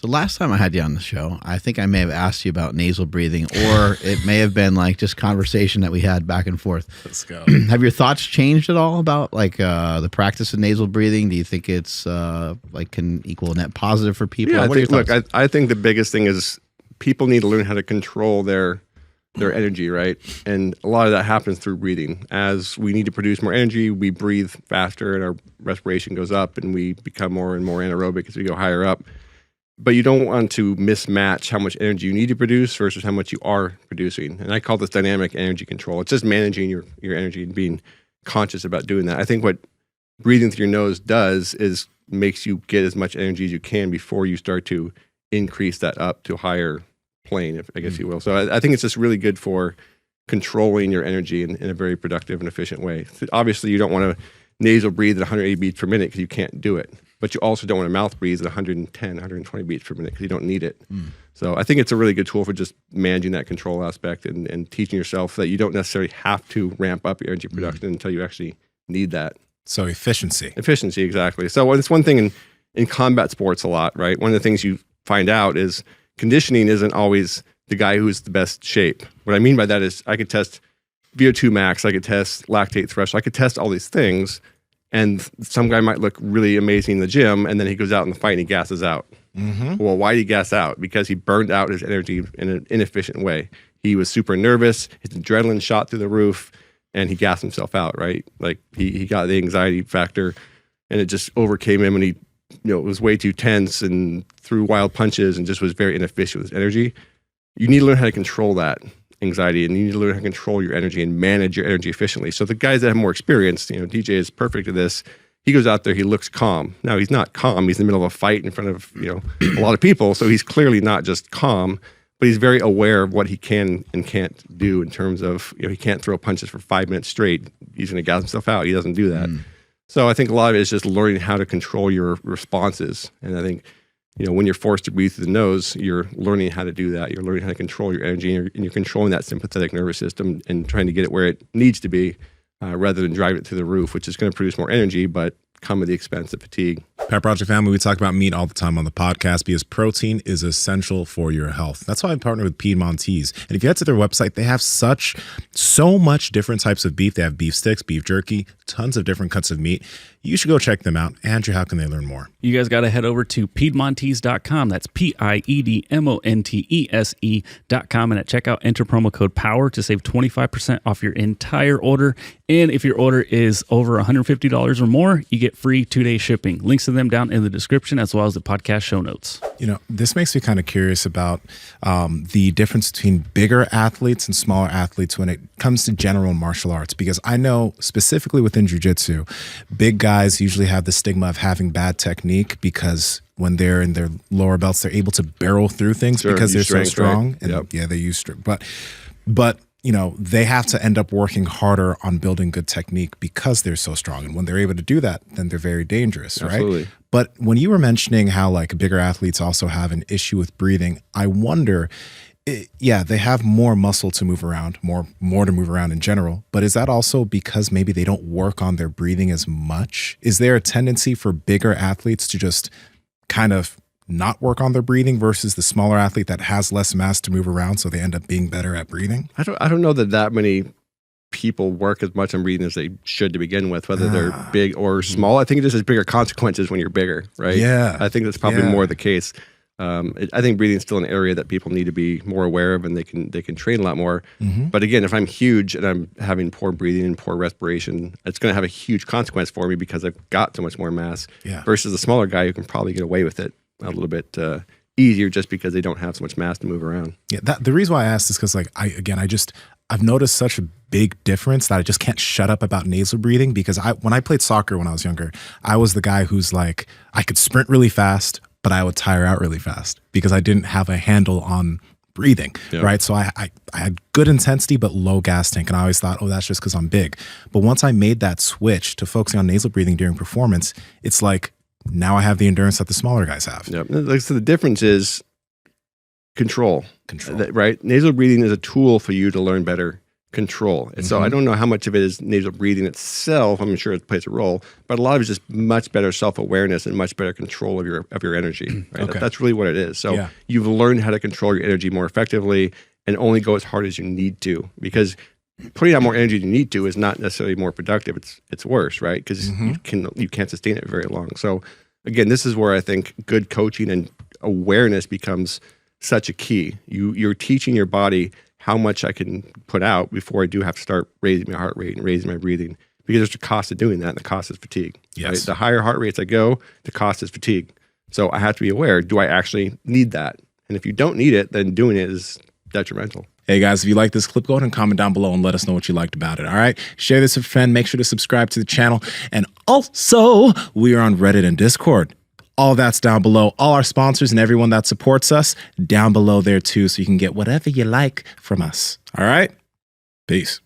So last time I had you on the show, I think I may have asked you about nasal breathing, or it may have been like just conversation that we had back and forth. Let's go. Have your thoughts changed at all about like the practice of nasal breathing? Do you think it's like can equal a net positive for people? Yeah, I think the biggest thing is people need to learn how to control their energy, right? And a lot of that happens through breathing. As we need to produce more energy, we breathe faster and our respiration goes up and we become more and more anaerobic as we go higher up. But you don't want to mismatch how much energy you need to produce versus how much you are producing. And I call this dynamic energy control. It's just managing your energy and being conscious about doing that. I think what breathing through your nose does is makes you get as much energy as you can before you start to increase that up to a higher plane, I guess you will. So I think it's just really good for controlling your energy in a very productive and efficient way. Obviously, you don't want to nasal breathe at 180 beats per minute because you can't do it. But you also don't want to mouth breathe at 110, 120 beats per minute because you don't need it. So I think it's a really good tool for just managing that control aspect and teaching yourself that you don't necessarily have to ramp up your energy production until you actually need that. So efficiency. Efficiency, exactly. So it's one thing in combat sports a lot, right? One of the things you find out is conditioning isn't always the guy who's the best shape. What I mean by that is I could test VO2 max, I could test lactate threshold, I could test all these things, and some guy might look really amazing in the gym, and then he goes out in the fight and he gasses out. Well, why did he gas out? Because he burned out his energy in an inefficient way. He was super nervous, his adrenaline shot through the roof, and he gassed himself out, right? Like he got the anxiety factor, and it just overcame him, and he was way too tense and threw wild punches and just was very inefficient with his energy. You need to learn how to control that anxiety, and you need to learn how to control your energy and manage your energy efficiently. So the guys that have more experience, DJ is perfect at this. He goes out there, he looks calm. Now he's not calm. He's in the middle of a fight in front of a lot of people, so he's clearly not just calm, but he's very aware of what he can and can't do in terms of he can't throw punches for 5 minutes straight. He's going to gas himself out. He doesn't do that. So I think a lot of it is just learning how to control your responses, and I think when you're forced to breathe through the nose, you're learning how to do that. You're learning how to control your energy, and you're controlling that sympathetic nervous system and trying to get it where it needs to be rather than drive it through the roof, which is going to produce more energy, but come at the expense of fatigue. Pet Project family, we talk about meat all the time on the podcast because protein is essential for your health. That's why I partner with Piedmontese. And if you head to their website, they have so much different types of beef. They have beef sticks, beef jerky, tons of different cuts of meat. You should go check them out. Andrew, how can they learn more? You guys got to head over to Piedmontese.com. That's Piedmontese.com. And at checkout, enter promo code POWER to save 25% off your entire order. And if your order is over $150 or more, you get free 2-day shipping. Links to them down in the description as well as the podcast show notes. This makes me kind of curious about the difference between bigger athletes and smaller athletes when it comes to general martial arts, because I know specifically within jiu-jitsu, big guys usually have the stigma of having bad technique because when they're in their lower belts, they're able to barrel through things because they're so strong. Right? And they use strength. But they have to end up working harder on building good technique because they're so strong. And when they're able to do that, then they're very dangerous, Absolutely. Right? But when you were mentioning how bigger athletes also have an issue with breathing, I wonder, they have more muscle to move around, more to move around in general. But is that also because maybe they don't work on their breathing as much? Is there a tendency for bigger athletes to just kind of not work on their breathing versus the smaller athlete that has less mass to move around, so they end up being better at breathing? I don't know that many people work as much on breathing as they should to begin with, whether they're big or small. I think it just has bigger consequences when you're bigger, right? Yeah. I think that's probably more the case. I think breathing is still an area that people need to be more aware of, and they can train a lot more. But again, if I'm huge and I'm having poor breathing and poor respiration, it's going to have a huge consequence for me because I've got so much more mass versus a smaller guy who can probably get away with it a little bit easier just because they don't have so much mass to move around. Yeah, the reason why I asked is because I've noticed such a big difference that I just can't shut up about nasal breathing, because when I played soccer when I was younger, I was the guy who's I could sprint really fast, but I would tire out really fast because I didn't have a handle on breathing, right? So I had good intensity but low gas tank, and I always thought, that's just because I'm big. But once I made that switch to focusing on nasal breathing during performance, it's now I have the endurance that the smaller guys have. Yep. So the difference is control. Right? Nasal breathing is a tool for you to learn better control. And so I don't know how much of it is nasal breathing itself. I'm sure it plays a role, but a lot of it is just much better self-awareness and much better control of your energy. Right? Okay. That's really what it is. So you've learned how to control your energy more effectively and only go as hard as you need to, because putting out more energy than you need to is not necessarily more productive. It's worse, right? Because you can't sustain it very long. So again, this is where I think good coaching and awareness becomes such a key. You're teaching your body how much I can put out before I do have to start raising my heart rate and raising my breathing, because there's a cost of doing that, and the cost is fatigue. Yes. Right? The higher heart rates I go, the cost is fatigue. So I have to be aware, do I actually need that? And if you don't need it, then doing it is detrimental. Hey guys, if you like this clip, go ahead and comment down below and let us know what you liked about it. All right. Share this with a friend. Make sure to subscribe to the channel. And also, we are on Reddit and Discord. All that's down below. All our sponsors and everyone that supports us down below there too, so you can get whatever you like from us. All right. Peace.